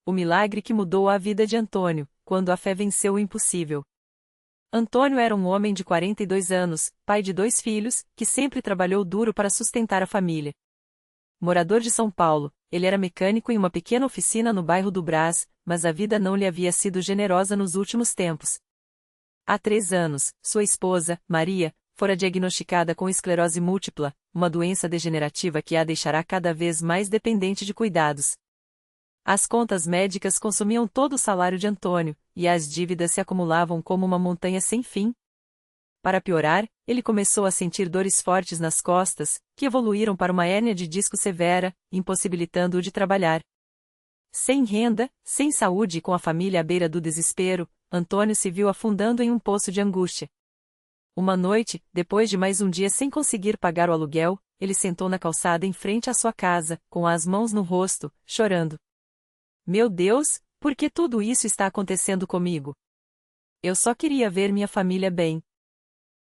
O milagre que mudou a vida de Antônio, quando a fé venceu o impossível. Antônio era um homem de 42 anos, pai de 2 filhos, que sempre trabalhou duro para sustentar a família. Morador de São Paulo, ele era mecânico em uma pequena oficina no bairro do Brás, mas a vida não lhe havia sido generosa nos últimos tempos. Há 3 anos, sua esposa, Maria, fora diagnosticada com esclerose múltipla, uma doença degenerativa que a deixará cada vez mais dependente de cuidados. As contas médicas consumiam todo o salário de Antônio, e as dívidas se acumulavam como uma montanha sem fim. Para piorar, ele começou a sentir dores fortes nas costas, que evoluíram para uma hérnia de disco severa, impossibilitando-o de trabalhar. Sem renda, sem saúde e com a família à beira do desespero, Antônio se viu afundando em um poço de angústia. Uma noite, depois de mais um dia sem conseguir pagar o aluguel, ele sentou na calçada em frente à sua casa, com as mãos no rosto, chorando. Meu Deus, por que tudo isso está acontecendo comigo? Eu só queria ver minha família bem.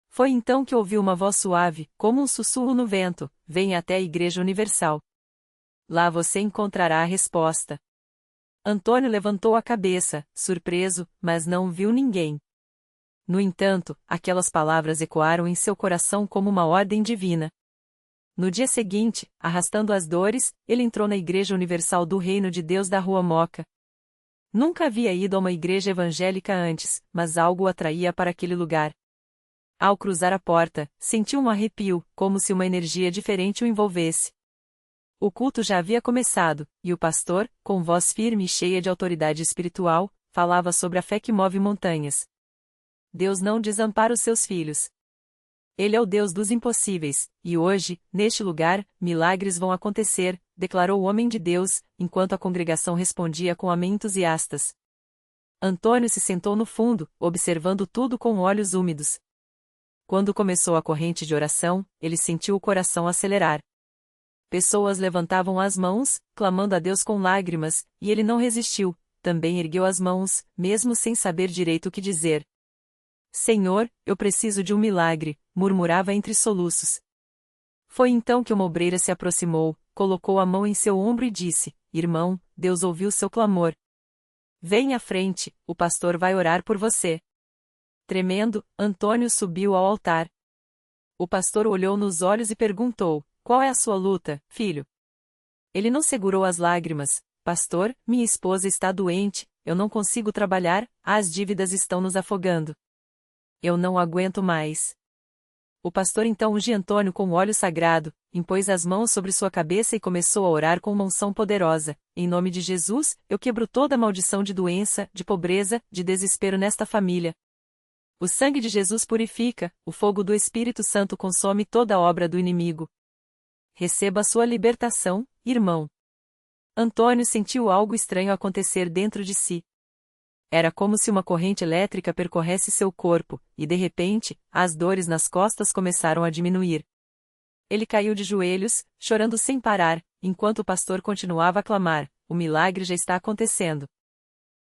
Foi então que ouvi uma voz suave, como um sussurro no vento: venha até a Igreja Universal. Lá você encontrará a resposta. Antônio levantou a cabeça, surpreso, mas não viu ninguém. No entanto, aquelas palavras ecoaram em seu coração como uma ordem divina. No dia seguinte, arrastando as dores, ele entrou na Igreja Universal do Reino de Deus da Rua Moca. Nunca havia ido a uma igreja evangélica antes, mas algo o atraía para aquele lugar. Ao cruzar a porta, sentiu um arrepio, como se uma energia diferente o envolvesse. O culto já havia começado, e o pastor, com voz firme e cheia de autoridade espiritual, falava sobre a fé que move montanhas. Deus não desampara os seus filhos. Ele é o Deus dos impossíveis, e hoje, neste lugar, milagres vão acontecer, declarou o homem de Deus, enquanto a congregação respondia com amém entusiastas. Antônio se sentou no fundo, observando tudo com olhos úmidos. Quando começou a corrente de oração, ele sentiu o coração acelerar. Pessoas levantavam as mãos, clamando a Deus com lágrimas, e ele não resistiu, também ergueu as mãos, mesmo sem saber direito o que dizer. Senhor, eu preciso de um milagre, murmurava entre soluços. Foi então que uma obreira se aproximou, colocou a mão em seu ombro e disse: Irmão, Deus ouviu seu clamor. Venha à frente, o pastor vai orar por você. Tremendo, Antônio subiu ao altar. O pastor olhou nos olhos e perguntou: Qual é a sua luta, filho? Ele não segurou as lágrimas. Pastor, minha esposa está doente, eu não consigo trabalhar, as dívidas estão nos afogando. Eu não aguento mais. O pastor então ungiu Antônio com o óleo sagrado, impôs as mãos sobre sua cabeça e começou a orar com uma unção poderosa. Em nome de Jesus, eu quebro toda maldição de doença, de pobreza, de desespero nesta família. O sangue de Jesus purifica, o fogo do Espírito Santo consome toda a obra do inimigo. Receba a sua libertação, irmão. Antônio sentiu algo estranho acontecer dentro de si. Era como se uma corrente elétrica percorresse seu corpo, e de repente, as dores nas costas começaram a diminuir. Ele caiu de joelhos, chorando sem parar, enquanto o pastor continuava a clamar: o milagre já está acontecendo.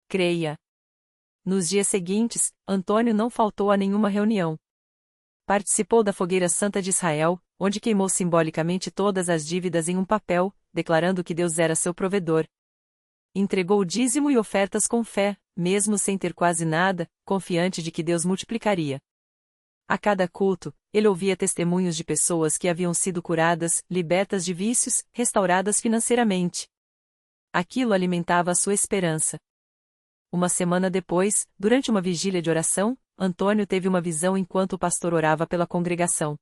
Creia. Nos dias seguintes, Antônio não faltou a nenhuma reunião. Participou da Fogueira Santa de Israel, onde queimou simbolicamente todas as dívidas em um papel, declarando que Deus era seu provedor. Entregou o dízimo e ofertas com fé, mesmo sem ter quase nada, confiante de que Deus multiplicaria. A cada culto, ele ouvia testemunhos de pessoas que haviam sido curadas, libertas de vícios, restauradas financeiramente. Aquilo alimentava a sua esperança. Uma semana depois, durante uma vigília de oração, Antônio teve uma visão enquanto o pastor orava pela congregação.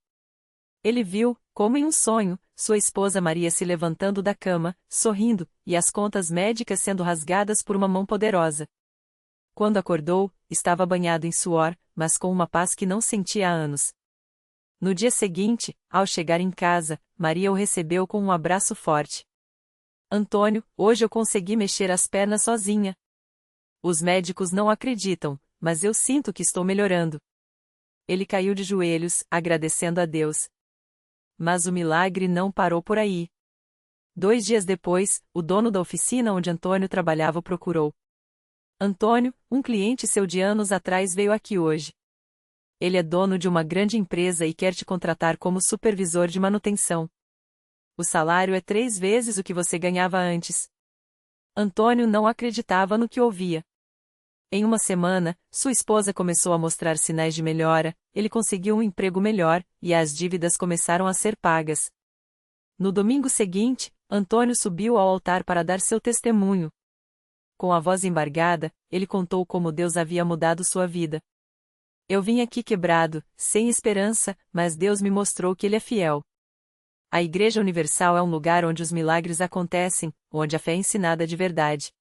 Ele viu, como em um sonho, sua esposa Maria se levantando da cama, sorrindo, e as contas médicas sendo rasgadas por uma mão poderosa. Quando acordou, estava banhado em suor, mas com uma paz que não sentia há anos. No dia seguinte, ao chegar em casa, Maria o recebeu com um abraço forte. Antônio, hoje eu consegui mexer as pernas sozinha. Os médicos não acreditam, mas eu sinto que estou melhorando. Ele caiu de joelhos, agradecendo a Deus. Mas o milagre não parou por aí. 2 dias depois, o dono da oficina onde Antônio trabalhava o procurou. Antônio, um cliente seu de anos atrás veio aqui hoje. Ele é dono de uma grande empresa e quer te contratar como supervisor de manutenção. O salário é 3 vezes o que você ganhava antes. Antônio não acreditava no que ouvia. Em uma semana, sua esposa começou a mostrar sinais de melhora, ele conseguiu um emprego melhor, e as dívidas começaram a ser pagas. No domingo seguinte, Antônio subiu ao altar para dar seu testemunho. Com a voz embargada, ele contou como Deus havia mudado sua vida. Eu vim aqui quebrado, sem esperança, mas Deus me mostrou que Ele é fiel. A Igreja Universal é um lugar onde os milagres acontecem, onde a fé é ensinada de verdade.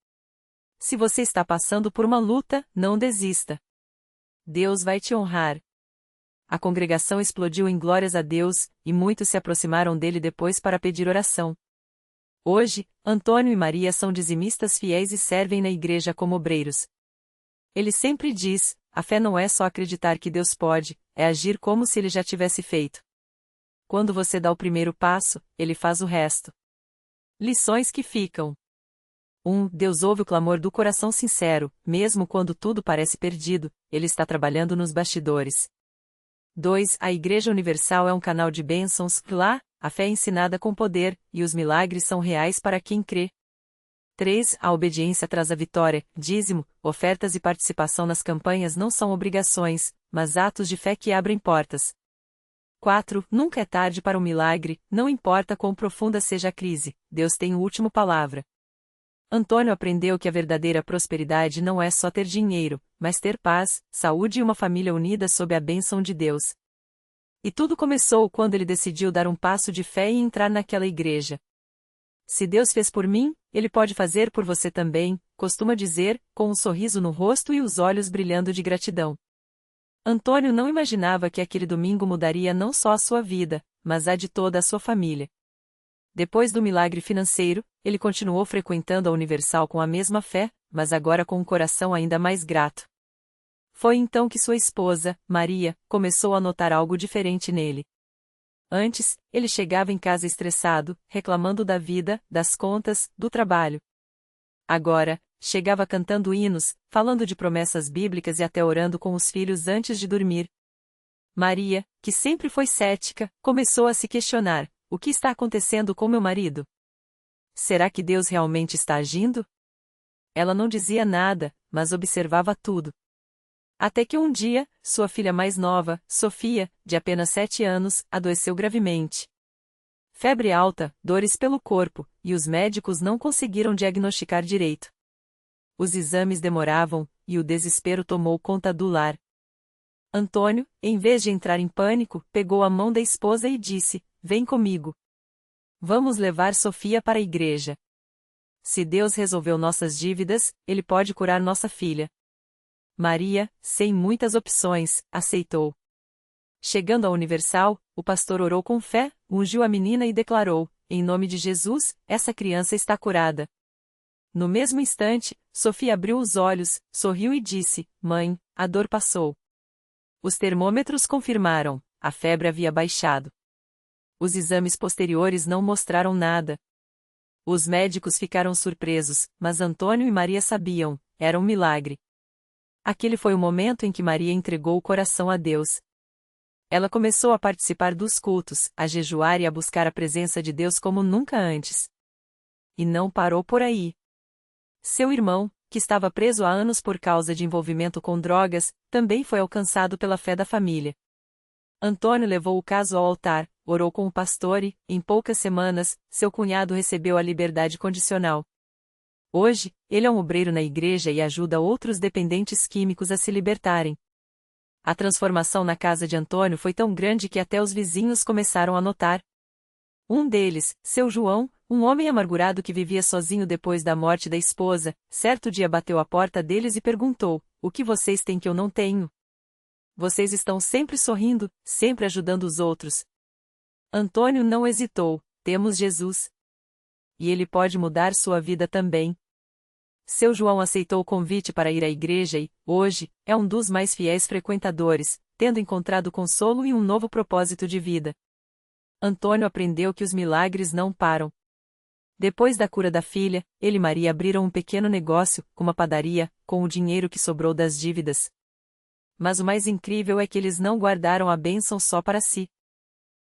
Se você está passando por uma luta, não desista. Deus vai te honrar. A congregação explodiu em glórias a Deus, e muitos se aproximaram dele depois para pedir oração. Hoje, Antônio e Maria são dizimistas fiéis e servem na igreja como obreiros. Ele sempre diz: a fé não é só acreditar que Deus pode, é agir como se ele já tivesse feito. Quando você dá o primeiro passo, ele faz o resto. Lições que ficam. 1. Deus ouve o clamor do coração sincero, mesmo quando tudo parece perdido, ele está trabalhando nos bastidores. 2. A Igreja Universal é um canal de bênçãos, lá, a fé é ensinada com poder, e os milagres são reais para quem crê. 3. A obediência traz a vitória, dízimo, ofertas e participação nas campanhas não são obrigações, mas atos de fé que abrem portas. 4. Nunca é tarde para um milagre, não importa quão profunda seja a crise, Deus tem a última palavra. Antônio aprendeu que a verdadeira prosperidade não é só ter dinheiro, mas ter paz, saúde e uma família unida sob a bênção de Deus. E tudo começou quando ele decidiu dar um passo de fé e entrar naquela igreja. Se Deus fez por mim, Ele pode fazer por você também, costuma dizer, com um sorriso no rosto e os olhos brilhando de gratidão. Antônio não imaginava que aquele domingo mudaria não só a sua vida, mas a de toda a sua família. Depois do milagre financeiro, ele continuou frequentando a Universal com a mesma fé, mas agora com um coração ainda mais grato. Foi então que sua esposa, Maria, começou a notar algo diferente nele. Antes, ele chegava em casa estressado, reclamando da vida, das contas, do trabalho. Agora, chegava cantando hinos, falando de promessas bíblicas e até orando com os filhos antes de dormir. Maria, que sempre foi cética, começou a se questionar: o que está acontecendo com meu marido? Será que Deus realmente está agindo? Ela não dizia nada, mas observava tudo. Até que um dia, sua filha mais nova, Sofia, de apenas 7 anos, adoeceu gravemente. Febre alta, dores pelo corpo, e os médicos não conseguiram diagnosticar direito. Os exames demoravam, e o desespero tomou conta do lar. Antônio, em vez de entrar em pânico, pegou a mão da esposa e disse: vem comigo. Vamos levar Sofia para a igreja. Se Deus resolveu nossas dívidas, Ele pode curar nossa filha. Maria, sem muitas opções, aceitou. Chegando à Universal, o pastor orou com fé, ungiu a menina e declarou: em nome de Jesus, essa criança está curada. No mesmo instante, Sofia abriu os olhos, sorriu e disse: mãe, a dor passou. Os termômetros confirmaram: a febre havia baixado. Os exames posteriores não mostraram nada. Os médicos ficaram surpresos, mas Antônio e Maria sabiam: era um milagre. Aquele foi o momento em que Maria entregou o coração a Deus. Ela começou a participar dos cultos, a jejuar e a buscar a presença de Deus como nunca antes. E não parou por aí. Seu irmão, que estava preso há anos por causa de envolvimento com drogas, também foi alcançado pela fé da família. Antônio levou o caso ao altar, orou com o pastor e, em poucas semanas, seu cunhado recebeu a liberdade condicional. Hoje, ele é um obreiro na igreja e ajuda outros dependentes químicos a se libertarem. A transformação na casa de Antônio foi tão grande que até os vizinhos começaram a notar. Um deles, seu João, um homem amargurado que vivia sozinho depois da morte da esposa, certo dia bateu à porta deles e perguntou: o que vocês têm que eu não tenho? Vocês estão sempre sorrindo, sempre ajudando os outros. Antônio não hesitou: temos Jesus. E ele pode mudar sua vida também. Seu João aceitou o convite para ir à igreja e, hoje, é um dos mais fiéis frequentadores, tendo encontrado consolo e um novo propósito de vida. Antônio aprendeu que os milagres não param. Depois da cura da filha, ele e Maria abriram um pequeno negócio, uma padaria, com o dinheiro que sobrou das dívidas. Mas o mais incrível é que eles não guardaram a bênção só para si.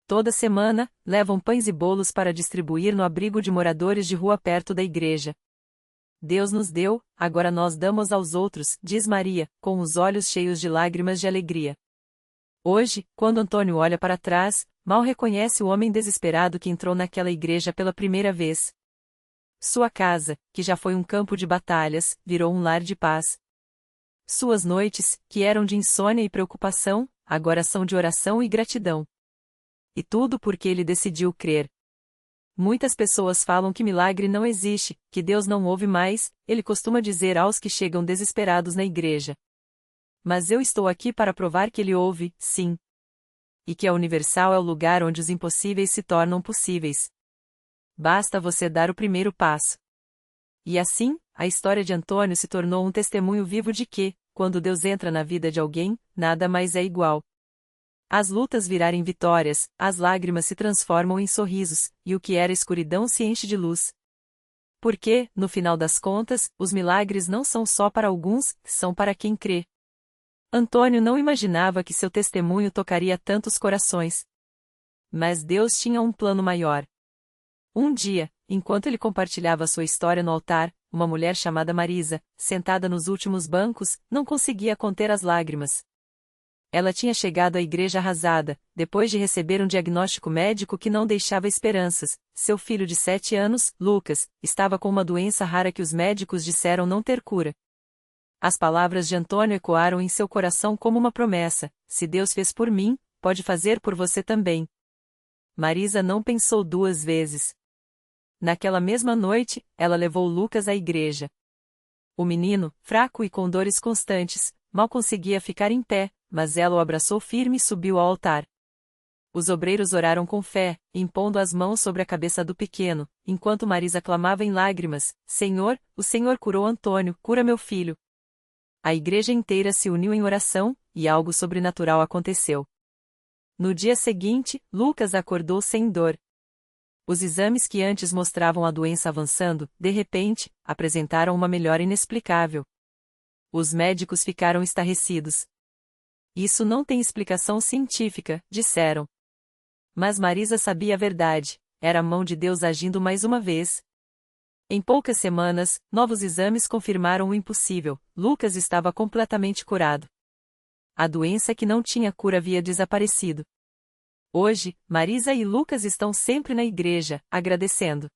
Toda semana, levam pães e bolos para distribuir no abrigo de moradores de rua perto da igreja. Deus nos deu, agora nós damos aos outros, diz Maria, com os olhos cheios de lágrimas de alegria. Hoje, quando Antônio olha para trás, mal reconhece o homem desesperado que entrou naquela igreja pela primeira vez. Sua casa, que já foi um campo de batalhas, virou um lar de paz. Suas noites, que eram de insônia e preocupação, agora são de oração e gratidão. E tudo porque ele decidiu crer. Muitas pessoas falam que milagre não existe, que Deus não ouve mais, ele costuma dizer aos que chegam desesperados na igreja. Mas eu estou aqui para provar que ele ouve, sim. E que a Universal é o lugar onde os impossíveis se tornam possíveis. Basta você dar o primeiro passo. E assim, a história de Antônio se tornou um testemunho vivo de que, quando Deus entra na vida de alguém, nada mais é igual. As lutas virarem vitórias, as lágrimas se transformam em sorrisos, e o que era escuridão se enche de luz. Porque, no final das contas, os milagres não são só para alguns, são para quem crê. Antônio não imaginava que seu testemunho tocaria tantos corações. Mas Deus tinha um plano maior. Um dia, enquanto ele compartilhava sua história no altar, uma mulher chamada Marisa, sentada nos últimos bancos, não conseguia conter as lágrimas. Ela tinha chegado à igreja arrasada, depois de receber um diagnóstico médico que não deixava esperanças. Seu filho de 7 anos, Lucas, estava com uma doença rara que os médicos disseram não ter cura. As palavras de Antônio ecoaram em seu coração como uma promessa: se Deus fez por mim, pode fazer por você também. Marisa não pensou 2 vezes. Naquela mesma noite, ela levou Lucas à igreja. O menino, fraco e com dores constantes, mal conseguia ficar em pé, mas ela o abraçou firme e subiu ao altar. Os obreiros oraram com fé, impondo as mãos sobre a cabeça do pequeno, enquanto Marisa clamava em lágrimas: Senhor, o Senhor curou Antônio, cura meu filho. A igreja inteira se uniu em oração, e algo sobrenatural aconteceu. No dia seguinte, Lucas acordou sem dor. Os exames que antes mostravam a doença avançando, de repente, apresentaram uma melhora inexplicável. Os médicos ficaram estarrecidos. Isso não tem explicação científica, disseram. Mas Marisa sabia a verdade, era a mão de Deus agindo mais uma vez. Em poucas semanas, novos exames confirmaram o impossível: Lucas estava completamente curado. A doença que não tinha cura havia desaparecido. Hoje, Marisa e Lucas estão sempre na igreja, agradecendo.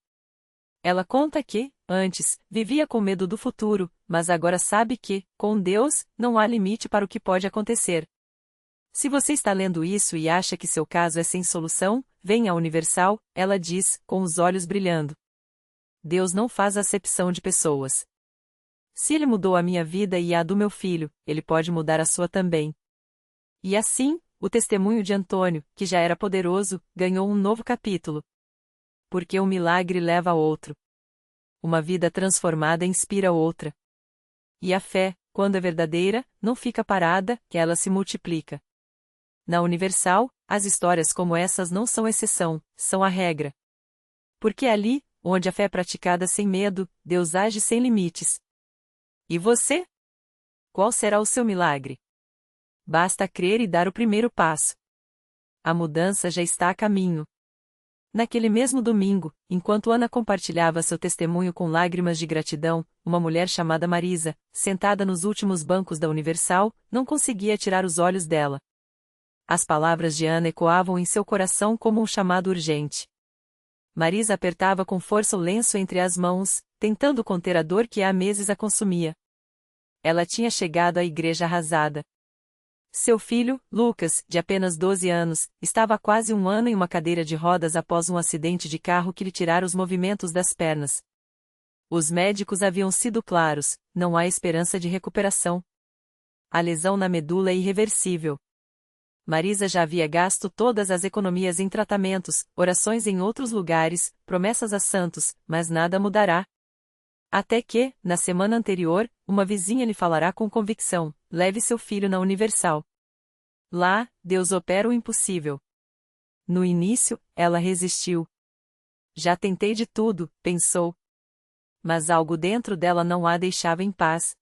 Ela conta que, antes, vivia com medo do futuro, mas agora sabe que, com Deus, não há limite para o que pode acontecer. Se você está lendo isso e acha que seu caso é sem solução, venha à Universal, ela diz, com os olhos brilhando. Deus não faz acepção de pessoas. Se Ele mudou a minha vida e a do meu filho, Ele pode mudar a sua também. E assim, o testemunho de Antônio, que já era poderoso, ganhou um novo capítulo. Porque um milagre leva a outro. Uma vida transformada inspira outra. E a fé, quando é verdadeira, não fica parada, que ela se multiplica. Na Universal, as histórias como essas não são exceção, são a regra. Porque ali, onde a fé é praticada sem medo, Deus age sem limites. E você? Qual será o seu milagre? Basta crer e dar o primeiro passo. A mudança já está a caminho. Naquele mesmo domingo, enquanto Ana compartilhava seu testemunho com lágrimas de gratidão, uma mulher chamada Marisa, sentada nos últimos bancos da Universal, não conseguia tirar os olhos dela. As palavras de Ana ecoavam em seu coração como um chamado urgente. Marisa apertava com força o lenço entre as mãos, tentando conter a dor que há meses a consumia. Ela tinha chegado à igreja arrasada. Seu filho, Lucas, de apenas 12 anos, estava há quase 1 ano em uma cadeira de rodas após um acidente de carro que lhe tirara os movimentos das pernas. Os médicos haviam sido claros: não há esperança de recuperação. A lesão na medula é irreversível. Marisa já havia gasto todas as economias em tratamentos, orações em outros lugares, promessas a santos, mas nada mudará. Até que, na semana anterior, uma vizinha lhe falará com convicção: leve seu filho na Universal. Lá, Deus opera o impossível. No início, ela resistiu. Já tentei de tudo, pensou. Mas algo dentro dela não a deixava em paz.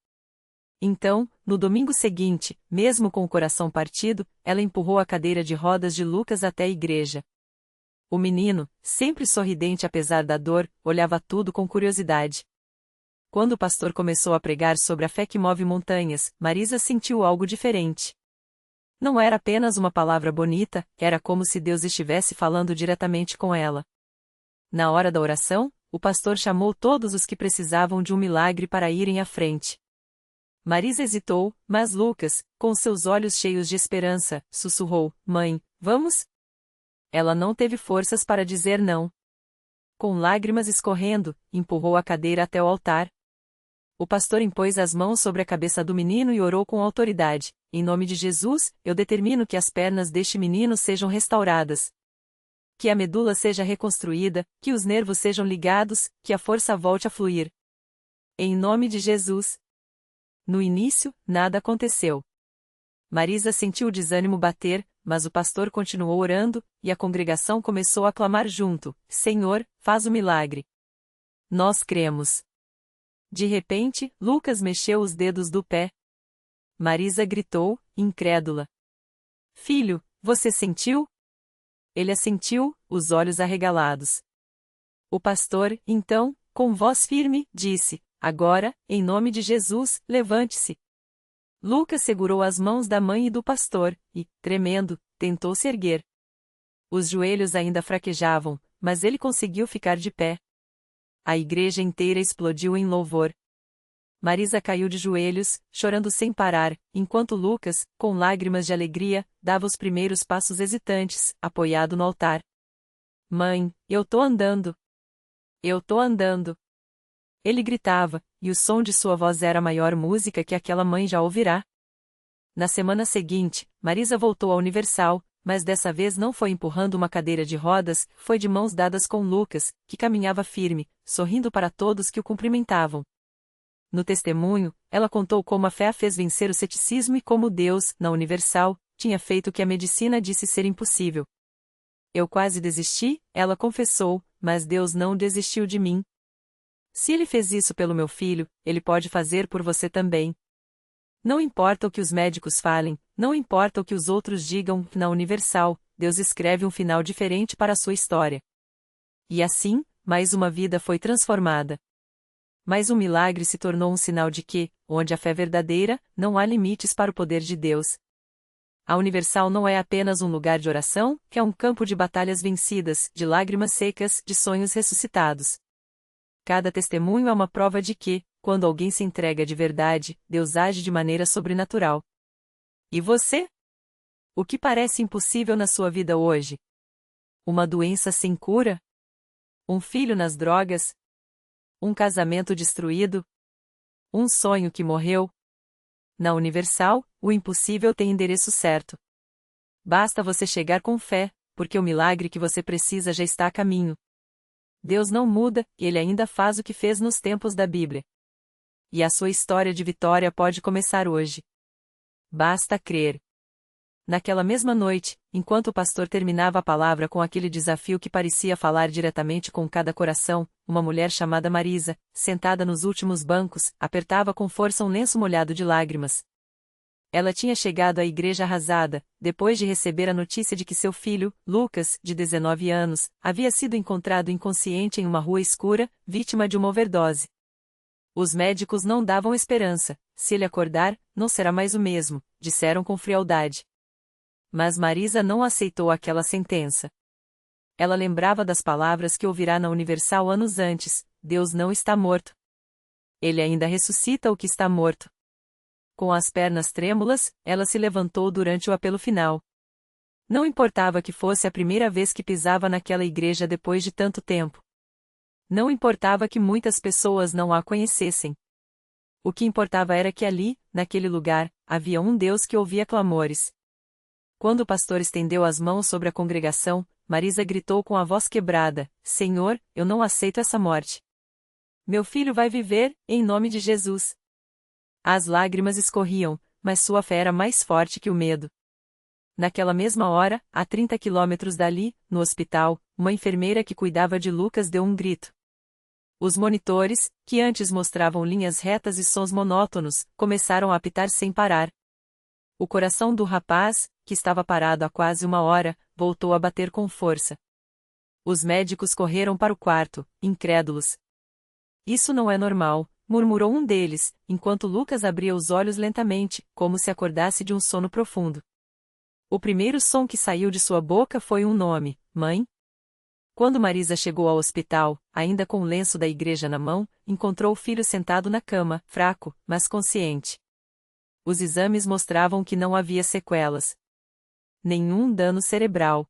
Então, no domingo seguinte, mesmo com o coração partido, ela empurrou a cadeira de rodas de Lucas até a igreja. O menino, sempre sorridente apesar da dor, olhava tudo com curiosidade. Quando o pastor começou a pregar sobre a fé que move montanhas, Marisa sentiu algo diferente. Não era apenas uma palavra bonita, era como se Deus estivesse falando diretamente com ela. Na hora da oração, o pastor chamou todos os que precisavam de um milagre para irem à frente. Marisa hesitou, mas Lucas, com seus olhos cheios de esperança, sussurrou: Mãe, vamos? Ela não teve forças para dizer não. Com lágrimas escorrendo, empurrou a cadeira até o altar. O pastor impôs as mãos sobre a cabeça do menino e orou com autoridade: Em nome de Jesus, eu determino que as pernas deste menino sejam restauradas. Que a medula seja reconstruída, que os nervos sejam ligados, que a força volte a fluir. Em nome de Jesus. No início, nada aconteceu. Marisa sentiu o desânimo bater, mas o pastor continuou orando, e a congregação começou a clamar junto: Senhor, faz o milagre. Nós cremos. De repente, Lucas mexeu os dedos do pé. Marisa gritou, incrédula: Filho, você sentiu? Ele assentiu, os olhos arregalados. O pastor, então, com voz firme, disse: Agora, em nome de Jesus, levante-se. Lucas segurou as mãos da mãe e do pastor, e, tremendo, tentou se erguer. Os joelhos ainda fraquejavam, mas ele conseguiu ficar de pé. A igreja inteira explodiu em louvor. Marisa caiu de joelhos, chorando sem parar, enquanto Lucas, com lágrimas de alegria, dava os primeiros passos hesitantes, apoiado no altar. Mãe, eu tô andando. Eu tô andando. Ele gritava, e o som de sua voz era a maior música que aquela mãe já ouvirá. Na semana seguinte, Marisa voltou à Universal, mas dessa vez não foi empurrando uma cadeira de rodas, foi de mãos dadas com Lucas, que caminhava firme, sorrindo para todos que o cumprimentavam. No testemunho, ela contou como a fé a fez vencer o ceticismo e como Deus, na Universal, tinha feito o que a medicina disse ser impossível. Eu quase desisti, ela confessou, mas Deus não desistiu de mim. Se Ele fez isso pelo meu filho, Ele pode fazer por você também. Não importa o que os médicos falem, não importa o que os outros digam, na Universal, Deus escreve um final diferente para a sua história. E assim, mais uma vida foi transformada. Mais um milagre se tornou um sinal de que, onde a fé é verdadeira, não há limites para o poder de Deus. A Universal não é apenas um lugar de oração, que é um campo de batalhas vencidas, de lágrimas secas, de sonhos ressuscitados. Cada testemunho é uma prova de que, quando alguém se entrega de verdade, Deus age de maneira sobrenatural. E você? O que parece impossível na sua vida hoje? Uma doença sem cura? Um filho nas drogas? Um casamento destruído? Um sonho que morreu? Na Universal, o impossível tem endereço certo. Basta você chegar com fé, porque o milagre que você precisa já está a caminho. Deus não muda, Ele ainda faz o que fez nos tempos da Bíblia. E a sua história de vitória pode começar hoje. Basta crer. Naquela mesma noite, enquanto o pastor terminava a palavra com aquele desafio que parecia falar diretamente com cada coração, uma mulher chamada Marisa, sentada nos últimos bancos, apertava com força um lenço molhado de lágrimas. Ela tinha chegado à igreja arrasada, depois de receber a notícia de que seu filho, Lucas, de 19 anos, havia sido encontrado inconsciente em uma rua escura, vítima de uma overdose. Os médicos não davam esperança: se ele acordar, não será mais o mesmo, disseram com frialdade. Mas Marisa não aceitou aquela sentença. Ela lembrava das palavras que ouvirá na Universal anos antes: Deus não está morto. Ele ainda ressuscita o que está morto. Com as pernas trêmulas, ela se levantou durante o apelo final. Não importava que fosse a primeira vez que pisava naquela igreja depois de tanto tempo. Não importava que muitas pessoas não a conhecessem. O que importava era que ali, naquele lugar, havia um Deus que ouvia clamores. Quando o pastor estendeu as mãos sobre a congregação, Marisa gritou com a voz quebrada: Senhor, eu não aceito essa morte. Meu filho vai viver, em nome de Jesus. As lágrimas escorriam, mas sua fé era mais forte que o medo. Naquela mesma hora, a 30 quilômetros dali, no hospital, uma enfermeira que cuidava de Lucas deu um grito. Os monitores, que antes mostravam linhas retas e sons monótonos, começaram a apitar sem parar. O coração do rapaz, que estava parado há quase uma hora, voltou a bater com força. Os médicos correram para o quarto, incrédulos. Isso não é normal, murmurou um deles, enquanto Lucas abria os olhos lentamente, como se acordasse de um sono profundo. O primeiro som que saiu de sua boca foi um nome: mãe. Quando Marisa chegou ao hospital, ainda com o lenço da igreja na mão, encontrou o filho sentado na cama, fraco, mas consciente. Os exames mostravam que não havia sequelas. Nenhum dano cerebral.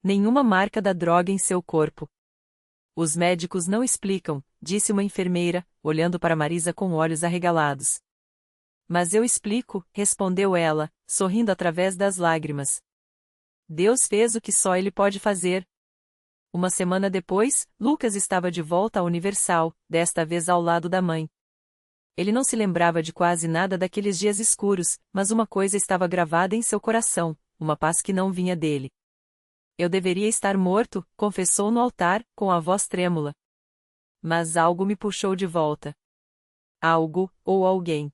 Nenhuma marca da droga em seu corpo. Os médicos não explicam, disse uma enfermeira, olhando para Marisa com olhos arregalados. Mas eu explico, respondeu ela, sorrindo através das lágrimas. Deus fez o que só Ele pode fazer. Uma semana depois, Lucas estava de volta à Universal, desta vez ao lado da mãe. Ele não se lembrava de quase nada daqueles dias escuros, mas uma coisa estava gravada em seu coração, uma paz que não vinha dele. Eu deveria estar morto, confessou no altar, com a voz trêmula. Mas algo me puxou de volta. Algo, ou alguém.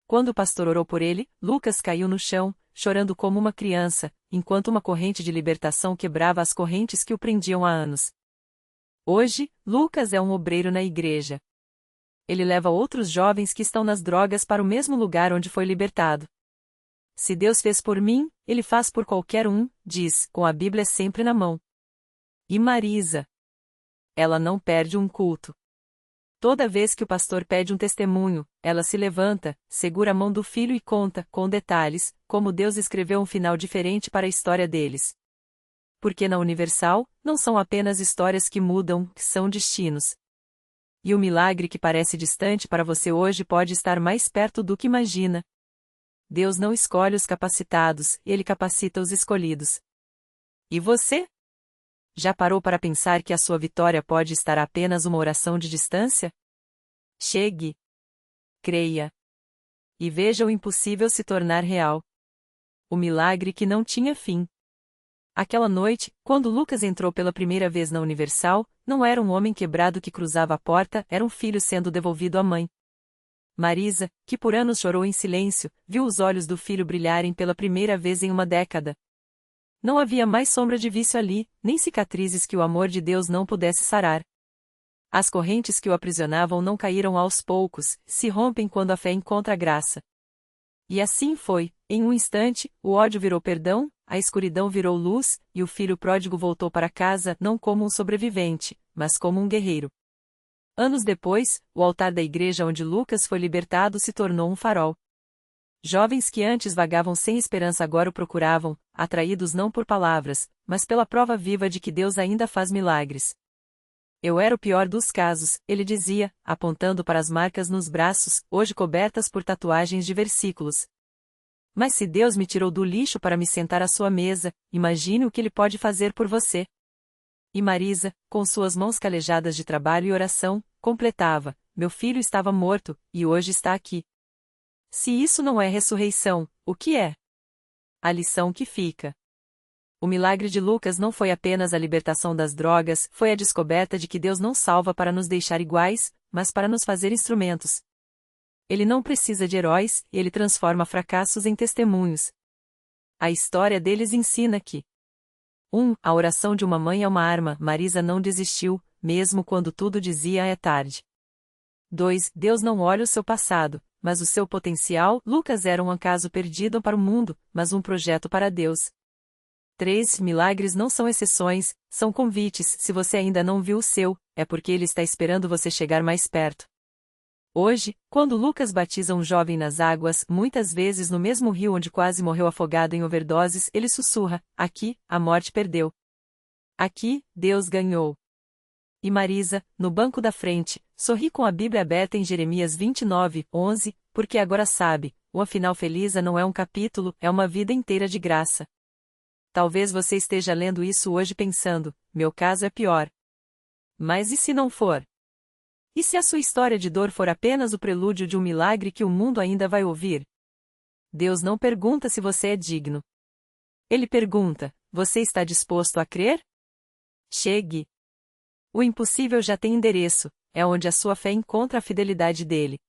Quando o pastor orou por ele, Lucas caiu no chão, chorando como uma criança, enquanto uma corrente de libertação quebrava as correntes que o prendiam há anos. Hoje, Lucas é um obreiro na igreja. Ele leva outros jovens que estão nas drogas para o mesmo lugar onde foi libertado. Se Deus fez por mim, Ele faz por qualquer um, diz, com a Bíblia sempre na mão. E Marisa? Ela não perde um culto. Toda vez que o pastor pede um testemunho, ela se levanta, segura a mão do filho e conta, com detalhes, como Deus escreveu um final diferente para a história deles. Porque na Universal, não são apenas histórias que mudam, são destinos. E o milagre que parece distante para você hoje pode estar mais perto do que imagina. Deus não escolhe os capacitados, Ele capacita os escolhidos. E você? Já parou para pensar que a sua vitória pode estar a apenas uma oração de distância? Chegue. Creia. E veja o impossível se tornar real. O milagre que não tinha fim. Aquela noite, quando Lucas entrou pela primeira vez na Universal, não era um homem quebrado que cruzava a porta, era um filho sendo devolvido à mãe. Marisa, que por anos chorou em silêncio, viu os olhos do filho brilharem pela primeira vez em uma década. Não havia mais sombra de vício ali, nem cicatrizes que o amor de Deus não pudesse sarar. As correntes que o aprisionavam não caíram aos poucos, se rompem quando a fé encontra graça. E assim foi, em um instante, o ódio virou perdão, a escuridão virou luz, e o filho pródigo voltou para casa não como um sobrevivente, mas como um guerreiro. Anos depois, o altar da igreja onde Lucas foi libertado se tornou um farol. Jovens que antes vagavam sem esperança agora o procuravam, atraídos não por palavras, mas pela prova viva de que Deus ainda faz milagres. Eu era o pior dos casos, ele dizia, apontando para as marcas nos braços, hoje cobertas por tatuagens de versículos. Mas se Deus me tirou do lixo para me sentar à sua mesa, imagine o que Ele pode fazer por você. E Marisa, com suas mãos calejadas de trabalho e oração, completava: meu filho estava morto, e hoje está aqui. Se isso não é ressurreição, o que é? A lição que fica. O milagre de Lucas não foi apenas a libertação das drogas, foi a descoberta de que Deus não salva para nos deixar iguais, mas para nos fazer instrumentos. Ele não precisa de heróis, Ele transforma fracassos em testemunhos. A história deles ensina que 1. A oração de uma mãe é uma arma, Marisa não desistiu, mesmo quando tudo dizia é tarde. 2. Deus não olha o seu passado, mas o seu potencial. Lucas era um acaso perdido para o mundo, mas um projeto para Deus. 3. Milagres não são exceções, são convites. Se você ainda não viu o seu, é porque Ele está esperando você chegar mais perto. Hoje, quando Lucas batiza um jovem nas águas, muitas vezes no mesmo rio onde quase morreu afogado em overdoses, ele sussurra: aqui, a morte perdeu. Aqui, Deus ganhou. E Marisa, no banco da frente, sorri com a Bíblia aberta em Jeremias 29:11, porque agora sabe, o afinal feliz não é um capítulo, é uma vida inteira de graça. Talvez você esteja lendo isso hoje pensando: meu caso é pior. Mas e se não for? E se a sua história de dor for apenas o prelúdio de um milagre que o mundo ainda vai ouvir? Deus não pergunta se você é digno. Ele pergunta: você está disposto a crer? Chegue. O impossível já tem endereço, é onde a sua fé encontra a fidelidade dele.